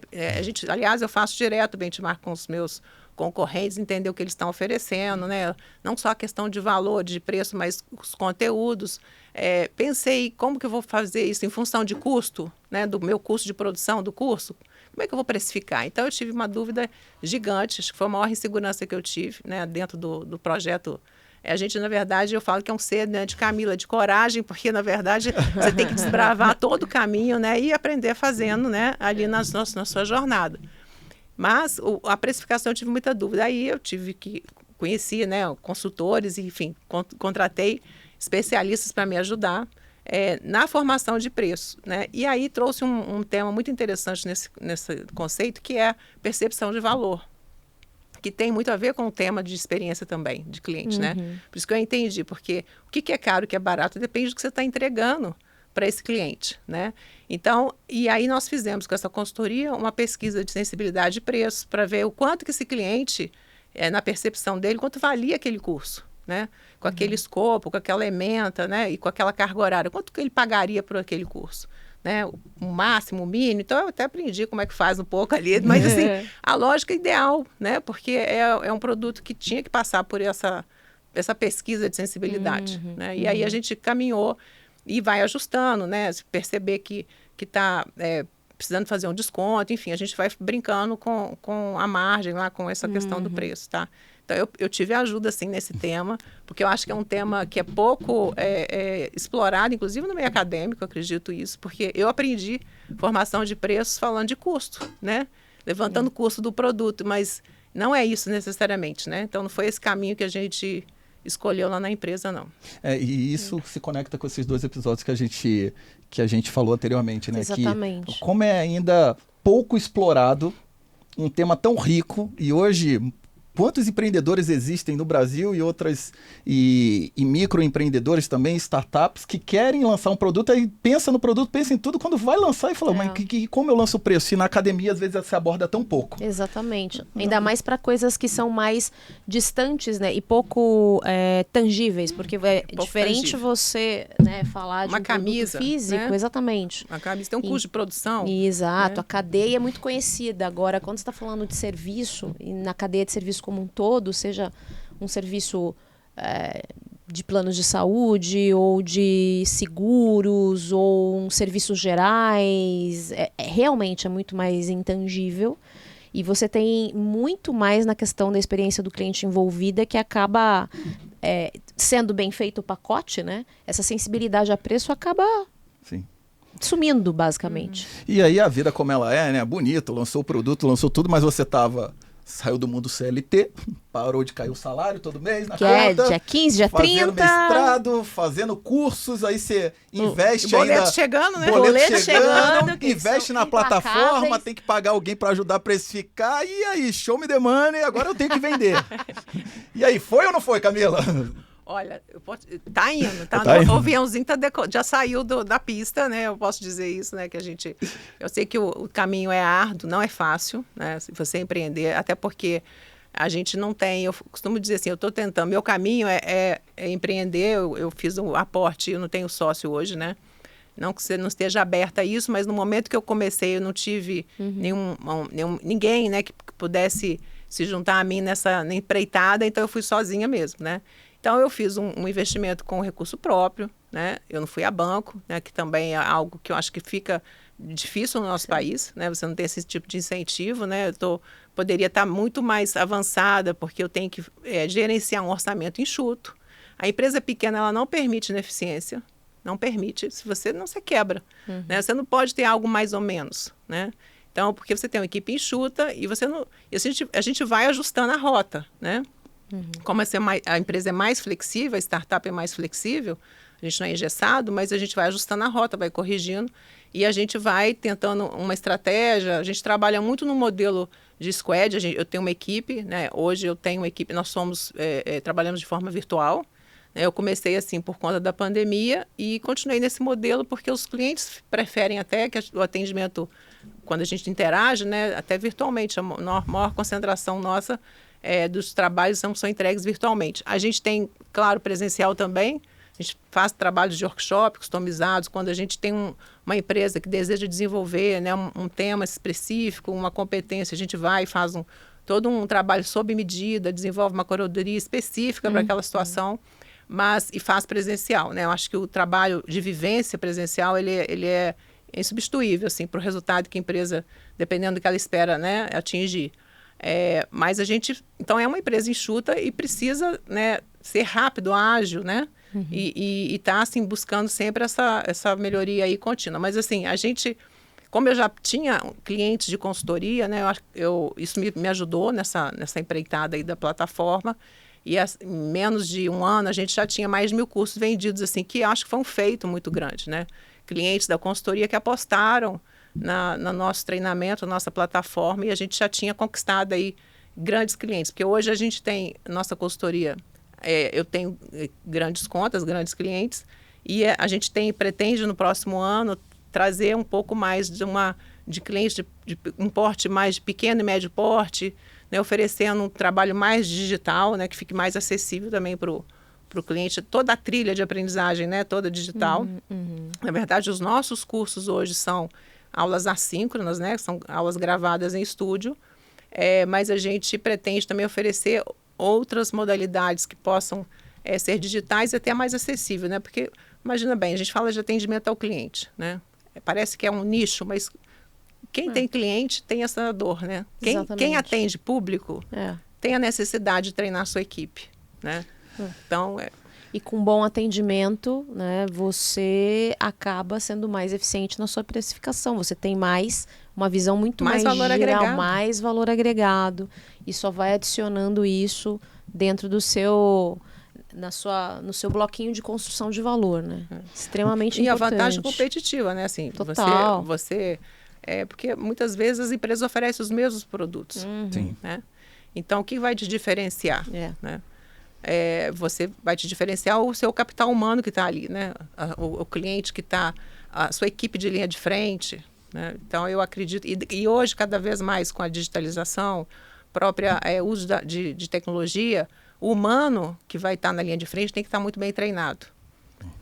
Aliás, eu faço direto benchmark com os meus concorrentes, entender o que eles estão oferecendo, né? Não só a questão de valor, de preço, mas os conteúdos. Pensei como que eu vou fazer isso em função de custo, né? Do meu custo de produção do curso. Como é que eu vou precificar? Então, eu tive uma dúvida gigante, acho que foi a maior insegurança que eu tive, né? Dentro do projeto. A gente, na verdade, eu falo que é um ser, né, de Camila, de coragem, porque, na verdade, você tem que desbravar todo o caminho, né? E aprender fazendo, né? Ali na sua jornada. Mas a precificação eu tive muita dúvida. Aí eu conheci, né, consultores, enfim, contratei especialistas para me ajudar na formação de preço. Né? E aí trouxe um tema muito interessante nesse conceito, que é percepção de valor, que tem muito a ver com o tema de experiência também, de cliente. Né? Por isso que eu entendi, porque o que é caro, o que é barato, depende do que você está entregando para esse cliente, né? Então, e aí nós fizemos com essa consultoria uma pesquisa de sensibilidade de preço para ver o quanto que esse cliente, na percepção dele, quanto valia aquele curso, né? Com aquele escopo, com aquela ementa, né? E com aquela carga horária, quanto que ele pagaria por aquele curso, né? O máximo, o mínimo. Então, eu até aprendi como é que faz um pouco ali, mas assim, a lógica é ideal, né? Porque é um produto que tinha que passar por essa pesquisa de sensibilidade, né? E aí a gente caminhou e vai ajustando, né? Se perceber que está precisando fazer um desconto, enfim, a gente vai brincando com a margem lá, com essa questão do preço, tá? Então, eu tive ajuda, assim, nesse tema, porque eu acho que é um tema que é pouco explorado, inclusive no meio acadêmico, eu acredito isso, porque eu aprendi formação de preços falando de custo, né? Levantando o custo do produto, mas não é isso necessariamente, né? Então, não foi esse caminho que a gente escolheu lá na empresa, não. E isso se conecta com esses 2 episódios que a gente falou anteriormente, né? Exatamente. Que como é ainda pouco explorado um tema tão rico, e hoje quantos empreendedores existem no Brasil e microempreendedores também, startups, que querem lançar um produto, aí pensa no produto, pensa em tudo, quando vai lançar e fala, mas como eu lanço o preço? E na academia, às vezes, se aborda tão pouco. Exatamente. Ainda mais para coisas que são mais distantes, né? E pouco tangíveis, porque é diferente tangível. Você, né, falar de Uma um camisa, produto físico, né? exatamente. A camisa tem um custo de produção. Exato, né? a cadeia é muito conhecida. Agora, quando você está falando de serviço, e na cadeia de serviço como um todo, seja um serviço de planos de saúde, ou de seguros, ou serviços gerais, realmente é muito mais intangível. E você tem muito mais na questão da experiência do cliente envolvida, que acaba sendo bem feito o pacote, né? Essa sensibilidade a preço acaba Sim. sumindo, basicamente. E aí a vida como ela é, né? Bonito, lançou o produto, lançou tudo, mas você saiu do mundo CLT, parou de cair o salário todo mês na Que conta. é dia 15, dia 30. Fazendo mestrado, fazendo cursos, aí você investe boleto ainda... chegando, né? Boleto chegando, que investe são na plataforma, implacáveis. tem que pagar alguém para ajudar a precificar, e aí, show me the money, agora eu tenho que vender. E aí, foi ou não foi, Camila? Olha, tá indo, tá? Tá indo. O aviãozinho já saiu da pista, né? Eu posso dizer isso, né? Eu sei que o caminho é árduo, não é fácil, né? Se você empreender, até porque a gente não tem, eu costumo dizer assim, eu estou tentando, meu caminho é empreender, eu fiz um aporte, eu não tenho sócio hoje, né? Não que você não esteja aberta a isso, mas no momento que eu comecei, eu não tive ninguém, né, que pudesse se juntar a mim nessa empreitada, então eu fui sozinha mesmo, né? Então, eu fiz um investimento com recurso próprio, né? Eu não fui a banco, né? Que também é algo que eu acho que fica difícil no nosso país, né? Você não tem esse tipo de incentivo, né? Poderia estar muito mais avançada, porque eu tenho que gerenciar um orçamento enxuto. A empresa pequena, ela não permite ineficiência, não permite, se você não se quebra, né? Você não pode ter algo mais ou menos, né? Então, porque você tem uma equipe enxuta e você não... E a gente vai ajustando a rota, né? Como a empresa é mais flexível, a startup é mais flexível, a gente não é engessado, mas a gente vai ajustando a rota, vai corrigindo e a gente vai tentando uma estratégia. A gente trabalha muito no modelo de squad. Eu tenho uma equipe, né? Hoje eu tenho uma equipe, nós trabalhamos de forma virtual. Né? Eu comecei assim por conta da pandemia e continuei nesse modelo porque os clientes preferem até que o atendimento, quando a gente interage, né? Até virtualmente, a maior concentração nossa dos trabalhos são entregues virtualmente. A gente tem, claro, presencial também. A gente faz trabalhos de workshop customizados. Quando a gente tem uma empresa que deseja desenvolver, né, um tema específico, uma competência, a gente vai e faz todo um trabalho sob medida, desenvolve uma curadoria específica para aquela situação, e faz presencial. Né? Eu acho que o trabalho de vivência presencial ele é insubstituível assim, para o resultado que a empresa, dependendo do que ela espera, né, atingir. Mas a gente, então, é uma empresa enxuta e precisa, né, ser rápido, ágil, né? E tá, assim, buscando sempre essa melhoria aí contínua. Mas, assim, a gente, como eu já tinha clientes de consultoria, né, isso me ajudou nessa empreitada aí da plataforma. E em menos de um ano, a gente já tinha mais de 1.000 cursos vendidos, assim, que acho que foi um feito muito grande, né? Clientes da consultoria que apostaram no nosso treinamento, na nossa plataforma, e a gente já tinha conquistado aí grandes clientes, porque hoje a gente tem, nossa consultoria, eu tenho grandes contas, grandes clientes, e a gente pretende no próximo ano trazer um pouco mais de clientes de um porte mais pequeno e médio porte, né, oferecendo um trabalho mais digital, né, que fique mais acessível também para o cliente, toda a trilha de aprendizagem, né, toda digital. Na verdade, os nossos cursos hoje são aulas assíncronas, né? São aulas gravadas em estúdio, mas a gente pretende também oferecer outras modalidades que possam ser digitais e até mais acessível, né? Porque, imagina bem, a gente fala de atendimento ao cliente, né? Parece que é um nicho, mas quem tem cliente tem essa dor, né? Quem Exatamente. atende público tem a necessidade de treinar a sua equipe, né? Então, E com bom atendimento, né, você acaba sendo mais eficiente na sua precificação. Você tem uma visão muito mais valor geral, agregado. mais valor agregado. E só vai adicionando isso dentro do seu, no seu bloquinho de construção de valor, né? Extremamente e a importante. vantagem competitiva, né? Assim, Total. porque muitas vezes as empresas oferecem os mesmos produtos, Sim. né? Então, o que vai te diferenciar, É. né? Você vai te diferenciar o seu capital humano que está ali, né? O cliente que está, a sua equipe de linha de frente, né? Então, eu acredito, e hoje, cada vez mais com a digitalização, uso de tecnologia, o humano que vai estar na linha de frente tem que estar muito bem treinado.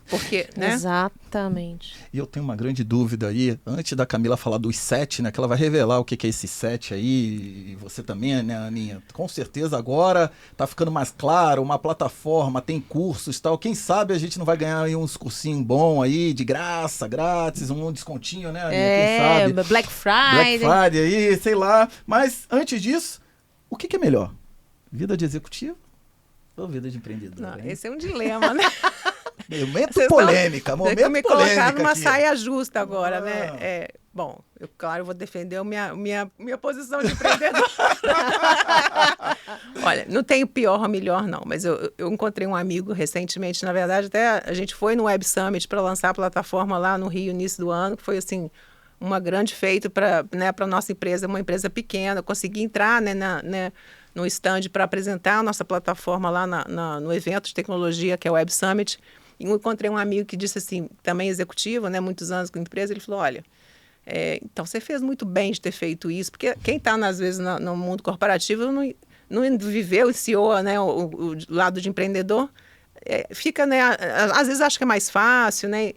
Porque, né? Exatamente. E eu tenho uma grande dúvida aí, antes da Camila falar dos 7, né, que ela vai revelar o que é esse 7 aí, e você também, né, Aninha? Com certeza agora tá ficando mais claro, uma plataforma, tem cursos e tal, quem sabe a gente não vai ganhar aí uns cursinhos bons aí, de graça, grátis, um descontinho, né, Aninha? Quem sabe? Black Friday. Black Friday aí, sei lá. Mas antes disso, o que é melhor? Vida de executivo ou vida de empreendedor? Não, hein? esse é um dilema, né? Momento Vocês polêmica, Tem momento que me polêmica colocar numa aqui. saia justa agora, Ah. né? Bom, claro, eu vou defender a minha posição de empreendedor. Olha, não tem o pior ou melhor, não. Mas eu encontrei um amigo recentemente, na verdade, até a gente foi no Web Summit para lançar a plataforma lá no Rio, início do ano, que foi, assim, uma grande feito para a nossa empresa, uma empresa pequena. Eu consegui entrar, no stand para apresentar a nossa plataforma lá no evento de tecnologia, que é o Web Summit. E eu encontrei um amigo que disse assim, também executivo, né, muitos anos com a empresa, ele falou, olha, então você fez muito bem de ter feito isso, porque quem está, às vezes, no mundo corporativo não viveu o CEO, né, o lado de empreendedor, fica, né, às vezes acha que é mais fácil, né,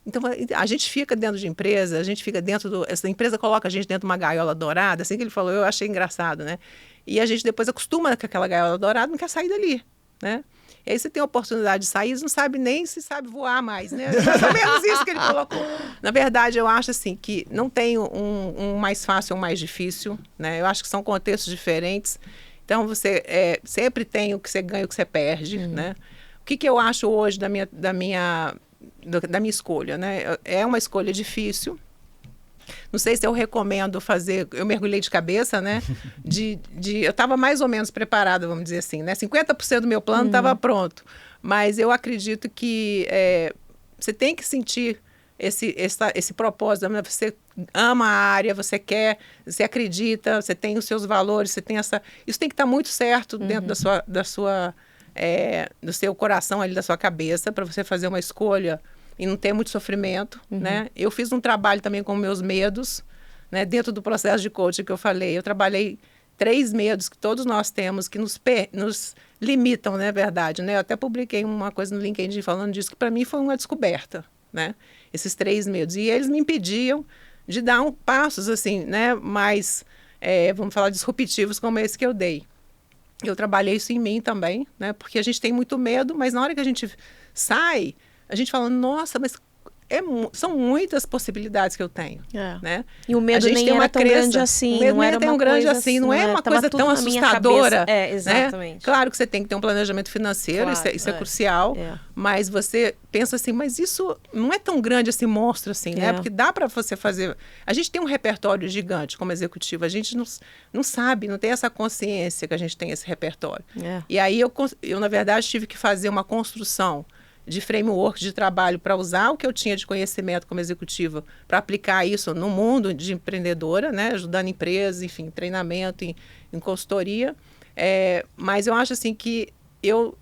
então a gente fica dentro de empresa, a gente fica essa empresa coloca a gente dentro de uma gaiola dourada, assim que ele falou, eu achei engraçado, né, e a gente depois acostuma com aquela gaiola dourada, não quer sair dali, né. E aí você tem a oportunidade de sair, você não sabe nem se sabe voar mais, né? É mais ou menos isso que ele colocou. Na verdade, eu acho assim que não tem um mais fácil ou um mais difícil, né? Eu acho que são contextos diferentes. Então, você sempre tem o que você ganha e o que você perde, né? O que eu acho hoje da minha escolha, né? É uma escolha difícil. Não sei se eu recomendo fazer, eu mergulhei de cabeça, né? Eu estava mais ou menos preparada, vamos dizer assim, né? 50% do meu plano estava pronto. Mas eu acredito que você tem que sentir esse propósito. Né? Você ama a área, você quer, você acredita, você tem os seus valores, você tem essa. Isso tem que estar muito certo dentro do seu coração ali, da sua cabeça, para você fazer uma escolha e não ter muito sofrimento, né? Eu fiz um trabalho também com meus medos, né? Dentro do processo de coaching que eu falei, eu trabalhei 3 medos que todos nós temos, que nos limitam, né? Verdade, né? Eu até publiquei uma coisa no LinkedIn falando disso, que para mim foi uma descoberta, né? Esses 3 medos. E eles me impediam de dar passos, assim, né? Mais, vamos falar, disruptivos como esse que eu dei. Eu trabalhei isso em mim também, né? Porque a gente tem muito medo, mas na hora que a gente sai, a gente fala, nossa, mas são muitas possibilidades que eu tenho, né? E o medo nem era tão grande assim. O medo nem é tão grande assim, não é uma coisa tão assustadora. Exatamente. Né? Claro que você tem que ter um planejamento financeiro, claro, isso é crucial, mas você pensa assim, mas isso não é tão grande esse monstro assim, né? Porque dá para você fazer... A gente tem um repertório gigante como executivo, a gente não sabe, não tem essa consciência que a gente tem esse repertório. E aí eu, na verdade, tive que fazer uma construção de framework de trabalho para usar o que eu tinha de conhecimento como executiva para aplicar isso no mundo de empreendedora, né? Ajudando empresas, enfim, treinamento, em consultoria. Mas eu acho assim que eu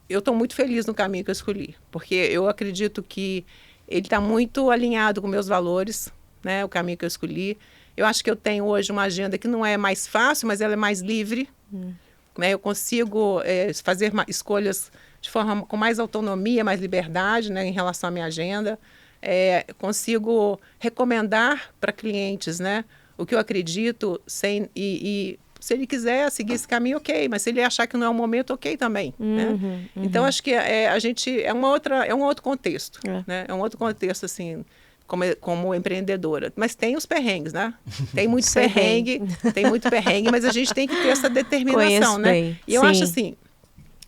estou muito feliz no caminho que eu escolhi, porque eu acredito que ele está muito alinhado com meus valores, né? O caminho que eu escolhi. Eu acho que eu tenho hoje uma agenda que não é mais fácil, mas ela é mais livre. Né? Eu consigo fazer escolhas de forma com mais autonomia, mais liberdade, né, em relação à minha agenda. Consigo recomendar para clientes, né, o que eu acredito, e se ele quiser seguir esse caminho, ok, mas se ele achar que não é o momento, ok também. Né? Então, acho que a gente é um outro contexto. Né? É um outro contexto, assim, como empreendedora. Mas tem os perrengues, né? Tem muito Sei perrengue, mas a gente tem que ter essa determinação, Conheço né? bem. E eu Sim. acho assim,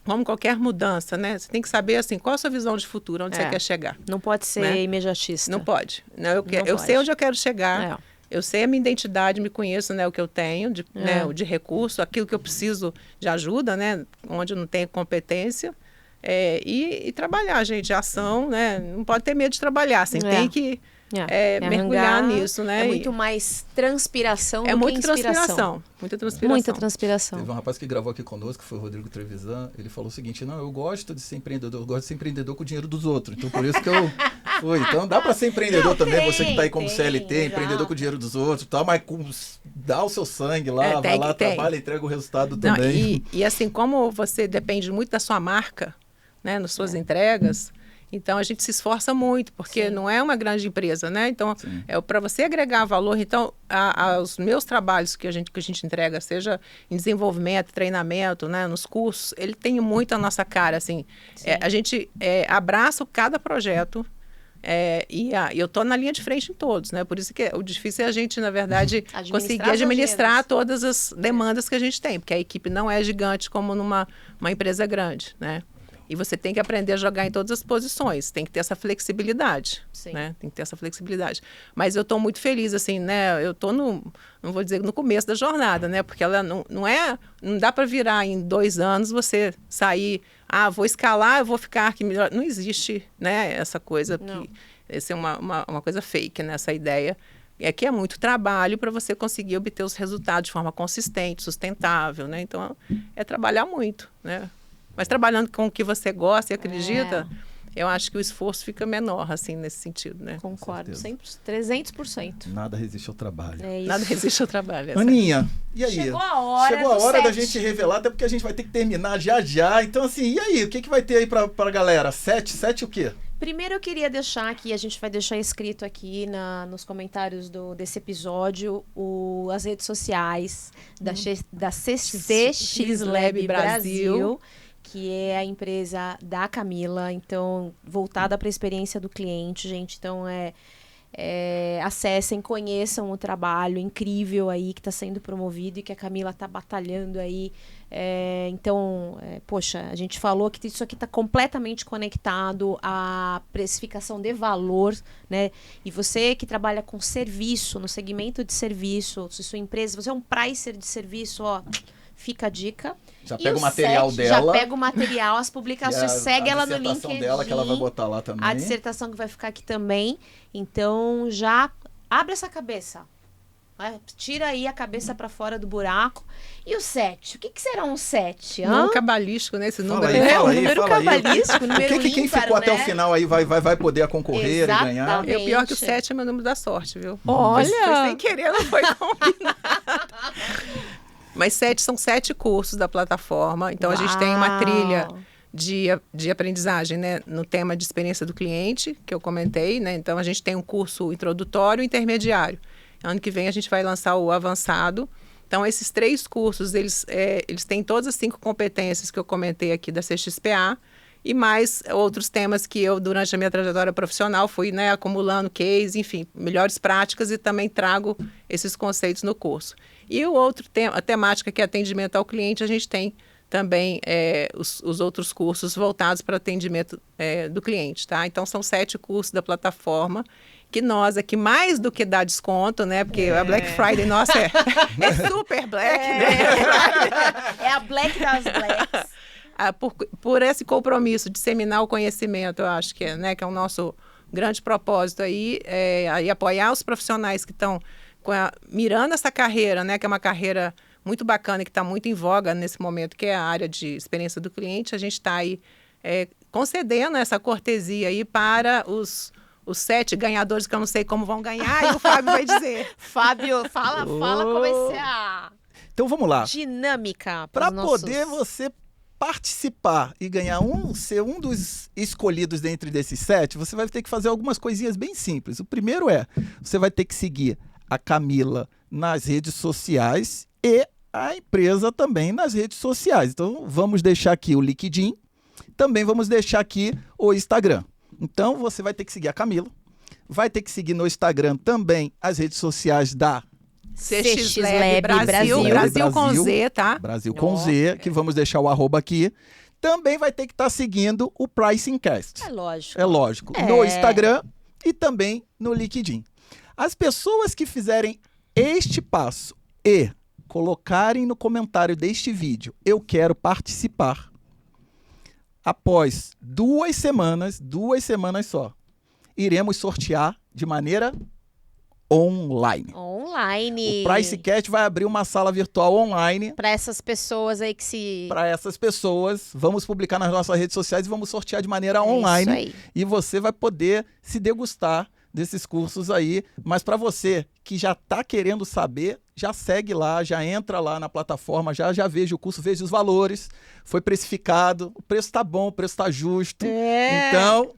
como qualquer mudança, né? Você tem que saber, assim, qual a sua visão de futuro, onde você quer chegar. Não pode ser né? imediatista. Não pode. Né? Eu pode. sei onde eu quero chegar. É. Eu sei a minha identidade, me conheço, né, o que eu tenho né, de recurso, aquilo que eu preciso de ajuda, né, onde eu não tenho competência. E trabalhar, gente, ação, né? Não pode ter medo de trabalhar, assim, tem que mergulhar nisso, né? É muito mais transpiração do muito que inspiração. muita transpiração. Muita transpiração. Teve um rapaz que gravou aqui conosco, que foi o Rodrigo Trevisan, ele falou o seguinte: não, eu gosto de ser empreendedor, eu gosto de ser empreendedor com o dinheiro dos outros. Então, por isso que eu fui. Então, dá para ser empreendedor também, você que está aí como CLT, empreendedor com o dinheiro dos outros e tal, mas dá o seu sangue lá, vai lá, trabalha, entrega o resultado também. E assim, como você depende muito da sua marca, né, nas suas entregas, então a gente se esforça muito, porque não é uma grande empresa, né? Então, para você agregar valor, então, os meus trabalhos que a gente entrega, seja em desenvolvimento, treinamento, né, nos cursos, ele tem muito a nossa cara, assim. A gente abraça cada projeto. E eu estou na linha de frente em todos, né? Por isso que o difícil é a gente, na verdade, conseguir administrar todas as demandas que a gente tem, porque a equipe não é gigante como numa empresa grande, né? E você tem que aprender a jogar em todas as posições, tem que ter essa flexibilidade, né? Tem que ter essa flexibilidade. Mas eu estou muito feliz, assim, né? Eu estou não vou dizer no começo da jornada, né? Porque ela não dá para virar em 2 anos você sair, vou escalar, eu vou ficar aqui melhor. Não existe, né? Essa coisa, essa é uma coisa fake, né? Essa ideia. Que é muito trabalho para você conseguir obter os resultados de forma consistente, sustentável, né? Então, é trabalhar muito, né? Mas trabalhando com o que você gosta e acredita, eu acho que o esforço fica menor, assim, nesse sentido, né? Concordo, 300%. Nada resiste ao trabalho. Nada resiste ao trabalho. Aninha, e aí? Chegou a hora Chegou a hora da gente revelar, até porque a gente vai ter que terminar já. Então, assim, e aí? O que vai ter aí pra galera? 7 o quê? Primeiro eu queria deixar aqui, a gente vai deixar escrito aqui nos comentários desse episódio as redes sociais da CX Lab Brasil, que é a empresa da Camila, então voltada para a experiência do cliente, gente. Então acessem, conheçam o trabalho incrível aí que está sendo promovido e que a Camila está batalhando aí. Poxa, a gente falou que isso aqui está completamente conectado à precificação de valor, né? E você que trabalha com serviço, no segmento de serviço, se sua empresa, você é um pricer de serviço, fica a dica. Já pega o material dela. Já pega o material, as publicações, segue ela no LinkedIn. A dissertação dela que ela vai botar lá também. A dissertação que vai ficar aqui também. Então, já abre essa cabeça. Tira aí a cabeça para fora do buraco. E o 7? O que será um 7? Número cabalístico, né? Esse número fala aí, número cabalístico, número ímpar, quem ficou até o final aí vai poder concorrer e ganhar. O pior que o 7 é meu número da sorte, viu? Olha! Foi sem querer, não foi combinado. Mas 7 são 7 cursos da plataforma. Então, a gente tem uma trilha de aprendizagem, né, no tema de experiência do cliente, que eu comentei, né? Então, a gente tem um curso introdutório e intermediário. Ano que vem, a gente vai lançar o avançado. Então, esses 3 cursos, eles têm todas as 5 competências que eu comentei aqui da CXPA e mais outros temas que eu, durante a minha trajetória profissional, fui, né, acumulando case, enfim, melhores práticas e também trago esses conceitos no curso. E o outro tema, a temática que é atendimento ao cliente, a gente tem também os outros cursos voltados para atendimento do cliente, tá? Então, são 7 cursos da plataforma que nós aqui, mais do que dar desconto, né? Porque a Black Friday, nossa, é super black, né? É a black das blacks. Por esse compromisso de disseminar o conhecimento, eu acho que é o nosso grande propósito aí, e apoiar os profissionais que estão mirando essa carreira, né? Que é uma carreira muito bacana e que está muito em voga nesse momento, que é a área de experiência do cliente. A gente está aí concedendo essa cortesia aí para os 7 ganhadores, que eu não sei como vão ganhar, e o Fábio vai dizer. Fábio, fala como vai ser a então, vamos lá. Dinâmica. Para poder você participar e ganhar ser um dos escolhidos dentre desses 7, você vai ter que fazer algumas coisinhas bem simples. O primeiro você vai ter que seguir a Camila nas redes sociais e a empresa também nas redes sociais. Então, vamos deixar aqui o LinkedIn, também vamos deixar aqui o Instagram. Então, você vai ter que seguir a Camila, vai ter que seguir no Instagram também as redes sociais da CX Lab Lab Brasil, Brasil. Brasil com Z, tá? Brasil com Z, que vamos deixar o arroba aqui. Também vai ter que estar seguindo o Pricing Cast. É lógico. É lógico. No Instagram e também no LinkedIn. As pessoas que fizerem este passo e colocarem no comentário deste vídeo, eu quero participar, após 2 semanas só, iremos sortear de maneira online. Online. O PriceCast vai abrir uma sala virtual online. Para essas pessoas aí que se... Para essas pessoas, vamos publicar nas nossas redes sociais e vamos sortear de maneira Isso online. aí. E você vai poder se degustar desses cursos aí. Mas para você que já está querendo saber, já segue lá, já entra lá na plataforma, já veja o curso, veja os valores. Foi precificado, o preço está bom, o preço está justo. Então...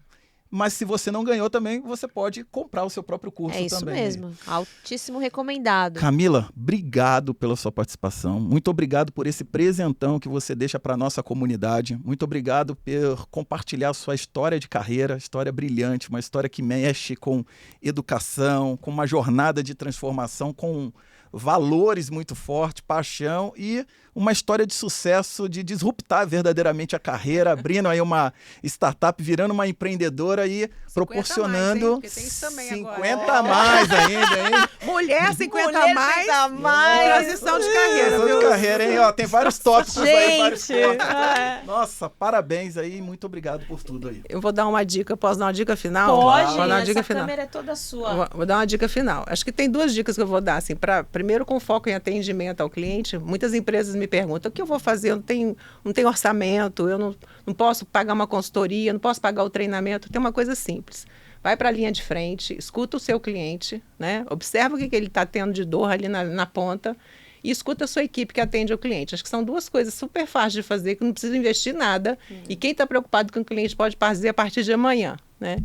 Mas se você não ganhou também, você pode comprar o seu próprio curso também. É isso mesmo. Altíssimo recomendado. Camila, obrigado pela sua participação. Muito obrigado por esse presentão que você deixa para a nossa comunidade. Muito obrigado por compartilhar sua história de carreira, história brilhante, uma história que mexe com educação, com uma jornada de transformação, com valores muito fortes, paixão e uma história de sucesso, de disruptar verdadeiramente a carreira, abrindo aí uma startup, virando uma empreendedora e proporcionando mais, hein? Porque tem isso também 50 agora. a mais ainda, hein? Mulher 50 Mulher a mais. 50 a mais. Transição de carreira, Transição viu? de carreira, hein? Ó, tem vários tópicos aí, vários Gente, tópicos. Nossa, parabéns aí, muito obrigado por tudo aí. Eu vou dar uma dica, posso dar uma dica final? Pode, Vou dar uma dica essa final. câmera é toda sua. Vou dar uma dica final. Acho que tem 2 dicas que eu vou dar, assim, primeiro com foco em atendimento ao cliente. Muitas empresas me perguntam, o que eu vou fazer? Eu não tenho orçamento, eu não posso pagar uma consultoria, não posso pagar o treinamento. Tem uma coisa simples. Vai para a linha de frente, escuta o seu cliente, né? Observa o que ele está tendo de dor ali na ponta e escuta a sua equipe que atende ao cliente. Acho que são 2 coisas super fáceis de fazer, que não precisa investir nada. E quem está preocupado com o cliente pode fazer a partir de amanhã, né?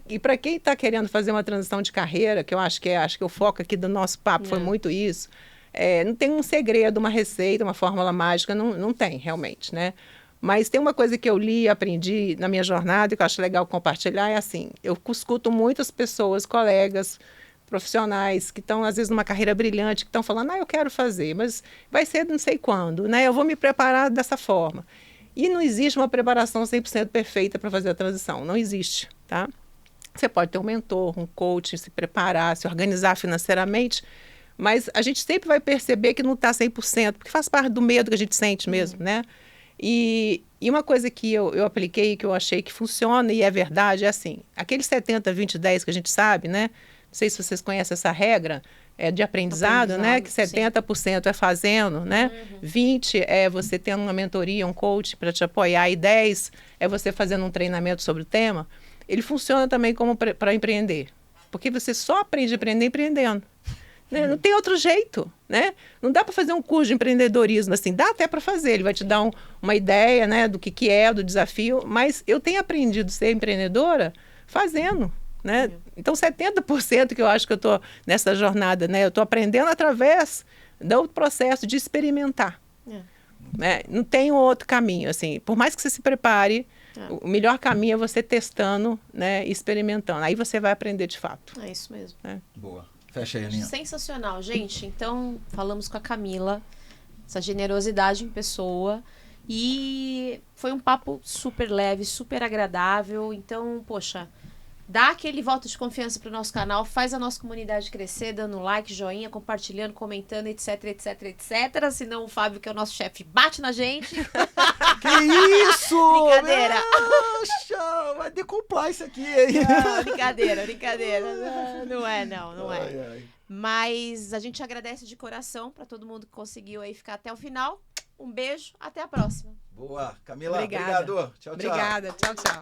E para quem está querendo fazer uma transição de carreira, que eu acho que o foco aqui do nosso papo foi muito isso, não tem um segredo, uma receita, uma fórmula mágica, não tem realmente, né? Mas tem uma coisa que eu li e aprendi na minha jornada e que eu acho legal compartilhar, é assim, eu escuto muitas pessoas, colegas, profissionais que estão, às vezes, numa carreira brilhante, que estão falando, eu quero fazer, mas vai ser não sei quando, né? Eu vou me preparar dessa forma. E não existe uma preparação 100% perfeita para fazer a transição, não existe, tá? Você pode ter um mentor, um coach, se preparar, se organizar financeiramente, mas a gente sempre vai perceber que não está 100%, porque faz parte do medo que a gente sente mesmo, né? E uma coisa que eu apliquei, que eu achei que funciona e é verdade, é assim, aquele 70, 20, 10 que a gente sabe, né? Não sei se vocês conhecem essa regra de aprendizado, né? Que 70% é fazendo, né? 20 é você tendo uma mentoria, um coach para te apoiar, e 10 é você fazendo um treinamento sobre o tema. Ele funciona também como para empreender, porque você só aprende a empreender empreendendo. Né? Não tem outro jeito, né? Não dá para fazer um curso de empreendedorismo assim, dá até para fazer, ele vai te dar uma ideia, né, do que é, do desafio, mas eu tenho aprendido a ser empreendedora fazendo, né? Então 70% que eu acho que eu estou nessa jornada, né? Eu estou aprendendo através do processo de experimentar. Né? Não tem outro caminho, assim, por mais que você se prepare, o melhor caminho é você testando, né, experimentando, aí você vai aprender de fato. É isso mesmo. Boa. Fecha aí, Aninha. Sensacional, gente. Então, falamos com a Camila, essa generosidade em pessoa. E foi um papo super leve, super agradável. Então, poxa, dá aquele voto de confiança pro nosso canal, faz a nossa comunidade crescer, dando like, joinha, compartilhando, comentando, etc, etc, etc. Senão o Fábio, que é o nosso chefe, bate na gente. Que isso? Brincadeira. Poxa, vai decoplar isso aqui, hein? Não, brincadeira. Não é. Ai, ai. Mas a gente agradece de coração para todo mundo que conseguiu aí ficar até o final. Um beijo, até a próxima. Boa. Camila, Obrigada. obrigado. Tchau, tchau. Obrigada, tchau, tchau.